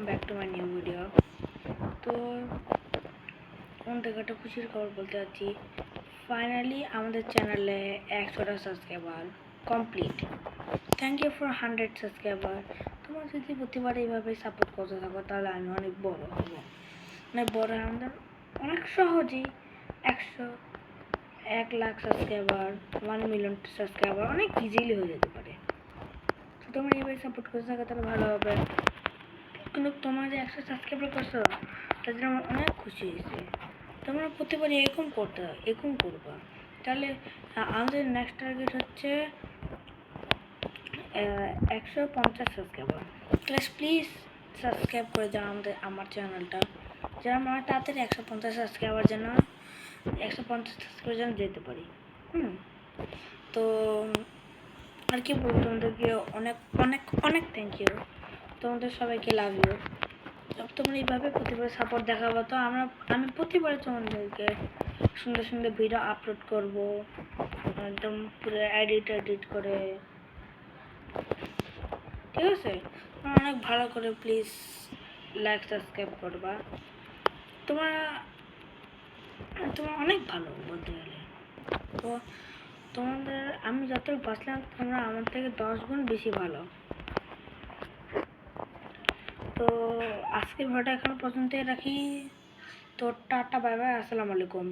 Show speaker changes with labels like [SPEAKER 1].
[SPEAKER 1] Back to my new video. তো থেকে একটা খুশির খবর বলতে যাচ্ছি, ফাইনালি আমাদের চ্যানেলে 100টা subscriber complete. Thank you for 100 subscriber. তোমরা যদি প্রতিবার এইভাবে সাপোর্ট করতে থাকো তাহলে আমি অনেক বড় হব, অনেক বড় আমাদের অনেক সহজেই 1 লাখ সাবস্ক্রাইবার, 1 মিলিয়ন সাবস্ক্রাইবার অনেক ইজিলি হয়ে যেতে পারে। তো তোমরা এইভাবে সাপোর্ট করতে থাকো তাহলে ভালো হবে। কিন্তু তোমরা যে 100 সাবস্ক্রাইবার করছো তার জন্য আমার অনেক খুশি হয়েছে। তোমরা প্রতিবার এরকম করবা, তাহলে আমাদের নেক্সট টার্গেট হচ্ছে 150 সাবস্ক্রাইবার। প্লিজ সাবস্ক্রাইব করে দাও আমার চ্যানেলটা, যেন আমরা তাড়াতাড়ি 150 সাবস্ক্রাইবার যেন যেতে পারি। তো আর কি বলবো, তোমাদেরকে অনেক অনেক অনেক থ্যাংক ইউ। তোমাদের সবাইকে লাভ ইউ। তোমরা এইভাবে প্রতিবার সাপোর্ট দেখাবো তো আমি প্রতিবার তোমাদেরকে সুন্দর সুন্দর ভিডিও আপলোড করব, একদম পুরো এডিট করে। ঠিক আছে, অনেক ভালো করে প্লিজ লাইক সাবস্ক্রাইব করবা। তোমরা অনেক ভালো বলতে গেলে। তো তোমাদের আমি যতটুকু বাঁচলাম তোমরা আমার থেকে 10 গুণ বেশি ভালো। তো আজকের ভিডিওটা এখন পর্যন্তই রাখি। তো টাটা, বাই বাই, আসসালামু আলাইকুম।